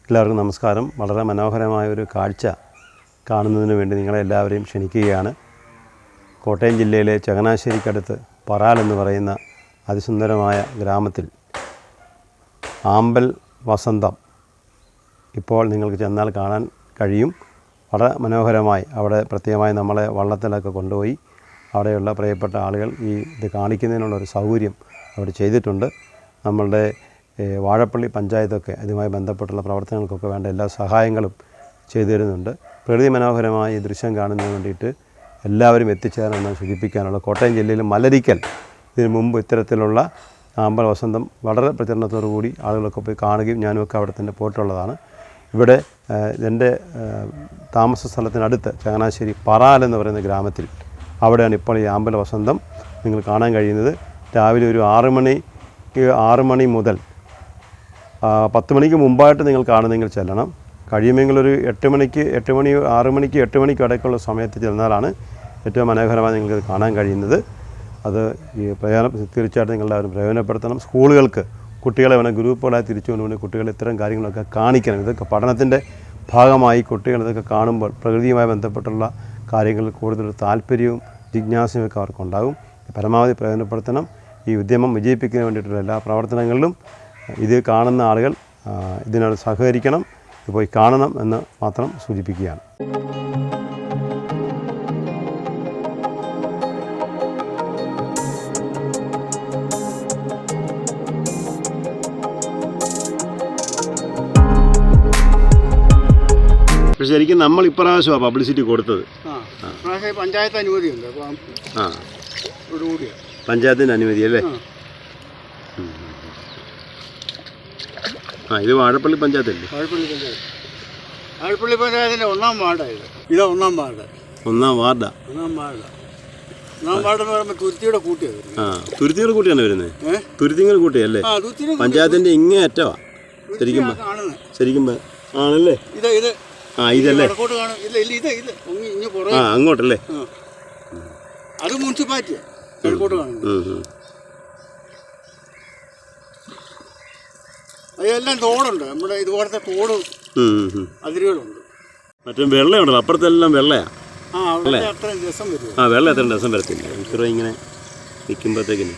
എല്ലാവർക്കും നമസ്കാരം. വളരെ മനോഹരമായ ഒരു കാഴ്ച കാണുന്നതിന് വേണ്ടി നിങ്ങളെല്ലാവരെയും ക്ഷണിക്കുകയാണ്. കോട്ടയം ജില്ലയിലെ ചങ്ങനാശ്ശേരിക്കടുത്ത് പറാൽ എന്ന് പറയുന്ന അതിസുന്ദരമായ ഗ്രാമത്തിൽ ആമ്പൽ വസന്തം ഇപ്പോൾ നിങ്ങൾക്ക് ചെന്നാൽ കാണാൻ കഴിയും. വളരെ മനോഹരമായി അവിടെ പ്രത്യേകമായി നമ്മളെ വള്ളത്തിലൊക്കെ കൊണ്ടുപോയി അവിടെയുള്ള പ്രിയപ്പെട്ട ആളുകൾ ഇത് കാണിക്കുന്നതിനുള്ളൊരു സൗകര്യം അവിടെ ചെയ്തിട്ടുണ്ട്. നമ്മളുടെ വാഴപ്പള്ളി പഞ്ചായത്തൊക്കെ അതുമായി ബന്ധപ്പെട്ടുള്ള പ്രവർത്തനങ്ങൾക്കൊക്കെ വേണ്ട എല്ലാ സഹായങ്ങളും ചെയ്തു തരുന്നുണ്ട്. പ്രകൃതി മനോഹരമായ ഈ ദൃശ്യം കാണുന്നതിന് വേണ്ടിയിട്ട് എല്ലാവരും എത്തിച്ചേരണമെന്ന് സൂചിപ്പിക്കാനുള്ള കോട്ടയം ജില്ലയിൽ മലരിക്കൽ ഇതിനു മുമ്പ് ഇത്തരത്തിലുള്ള ആമ്പൽ വസന്തം വളരെ പ്രചരണത്തോടു കൂടി ആളുകളൊക്കെ പോയി കാണുകയും ഞാനുമൊക്കെ അവിടെ തന്നെ പോയിട്ടുള്ളതാണ്. ഇവിടെ എൻ്റെ താമസ സ്ഥലത്തിനടുത്ത് ചങ്ങനാശ്ശേരി പറാൽ എന്ന് പറയുന്ന ഗ്രാമത്തിൽ അവിടെയാണ് ഇപ്പോൾ ഈ ആമ്പൽ വസന്തം നിങ്ങൾ കാണാൻ കഴിയുന്നത്. രാവിലെ ഒരു 6 മണി മുതൽ 10 മണിക്ക് മുമ്പായിട്ട് നിങ്ങൾ കാണുന്നെങ്കിൽ ചെല്ലണം. കഴിയുമെങ്കിൽ ഒരു 8 മണിക്ക് 6 മണിക്ക് 8 മണിക്ക് ഇടയ്ക്കുള്ള സമയത്ത് ചെന്നാലാണ് ഏറ്റവും മനോഹരമായി നിങ്ങൾക്ക് കാണാൻ കഴിയുന്നത്. അത് തീർച്ചയായിട്ടും നിങ്ങളെല്ലാവരും പ്രയോജനപ്പെടുത്തണം. സ്കൂളുകൾക്ക് കുട്ടികളെ വേണം ഗ്രൂപ്പുകളായി തിരിച്ചുകൊണ്ട് കുട്ടികളെ ഇത്തരം കാര്യങ്ങളൊക്കെ കാണിക്കണം. ഇതൊക്കെ പഠനത്തിൻ്റെ ഭാഗമായി കുട്ടികൾ ഇതൊക്കെ കാണുമ്പോൾ പ്രകൃതിയുമായി ബന്ധപ്പെട്ടുള്ള കാര്യങ്ങളിൽ കൂടുതൽ താല്പര്യവും ജിജ്ഞാസയും ഒക്കെ അവർക്കുണ്ടാകും. പരമാവധി പ്രയോജനപ്പെടുത്തണം. ഈ ഉദ്യമം വിജയിപ്പിക്കുന്നതിന് വേണ്ടിയിട്ടുള്ള എല്ലാ പ്രവർത്തനങ്ങളിലും ഇത് കാണുന്ന ആളുകൾ ഇതിനോട് സഹകരിക്കണം, ഇത് പോയി കാണണം എന്ന് മാത്രം സൂചിപ്പിക്കുകയാണ്. ശരിക്കും നമ്മൾ ഇപ്രാവശ്യമാണ് പബ്ലിസിറ്റി കൊടുത്തത്. പഞ്ചായത്ത് അനുമതിയുണ്ട്. പഞ്ചായത്തിൻ്റെ അനുമതി അല്ലേ? ഇത് വാഴപ്പള്ളി പഞ്ചായത്തല്ലേ? വാഴപ്പള്ളി പഞ്ചായത്തിൻ്റെ 1-ാം വാർഡാണ്. ഇത് 1-ാം വാർഡ്. 1-ാം വാർഡാ? 1-ാം വാർഡ്. 1-ാം വാർഡ് എന്ന് പറയുമ്പോൾ തുരുത്തിയുടെ കൂട്ടിയാണ്. തുരുത്തിയുടെ കൂട്ടിയാണ് വരുന്നത്. തുരുത്തിങ്ങളുടെ കൂട്ടിയല്ലേ? പഞ്ചായത്തിൻ്റെ ഇങ്ങേ അറ്റവാ ശരിക്കും ആണല്ലേ? ഇതല്ലേ? അങ്ങോട്ടല്ലേ? അത് മുനിസിപ്പാലിറ്റിയാണ്. കിഴക്കോട്ട് കാണുന്നത് അതെല്ലാം തോടുണ്ട്. നമ്മുടെ ഇതുപോലത്തെ തോടും അതിരുകളുണ്ട്. മറ്റേ വെള്ളമുണ്ടല്ലോ, അപ്പുറത്തെല്ലാം വെള്ളയാ. അത്രയും രസം വരും. വെള്ളം അത്രയും രസം വരത്തില്ല. ഇത്ര ഇങ്ങനെ നിൽക്കുമ്പോഴത്തേക്കിന്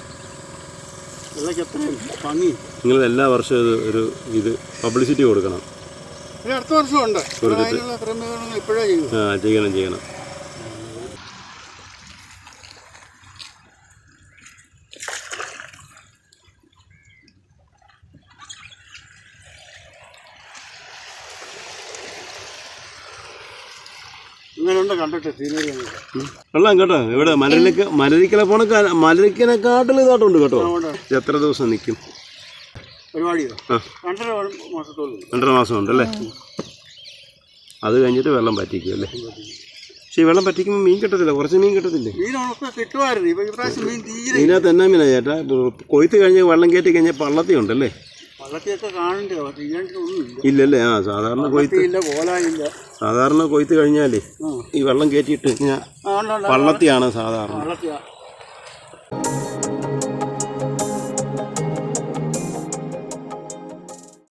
വെള്ളയ്ക്ക് അത്രയും ഭംഗി. നിങ്ങൾ എല്ലാ വർഷവും ഇത് പബ്ലിസിറ്റി കൊടുക്കണം. അടുത്ത വർഷം ഉണ്ട്. ക്രമീകരണങ്ങൾ ഇപ്പോഴേ ചെയ്യണം. വെള്ളം കേട്ടോ ഇവിടെ മലരിക്കനെക്കാട്ടിൽ ഇതായിട്ടുണ്ട് കേട്ടോ. എത്ര ദിവസം നിൽക്കും? 2.5 മാസം ഉണ്ടല്ലേ? അത് കഴിഞ്ഞിട്ട് വെള്ളം പറ്റിക്കും അല്ലേ? പക്ഷേ ഈ വെള്ളം പറ്റിക്കുമ്പോൾ മീൻ കിട്ടത്തില്ല, കുറച്ച് മീൻ കിട്ടത്തില്ലേ? ഇതിനകത്ത് എന്നാ മീനാ ചേട്ടാ? കൊയ്ത്ത് കഴിഞ്ഞ് വെള്ളം കയറ്റി കഴിഞ്ഞാൽ പള്ളത്തി ഉണ്ടല്ലേ? ഇല്ലല്ലേ? സാധാരണ കൊയ്ത്ത് കഴിഞ്ഞാലേ ഈ വെള്ളം കയറ്റിയിട്ട് പള്ളത്തിയാണ് സാധാരണ.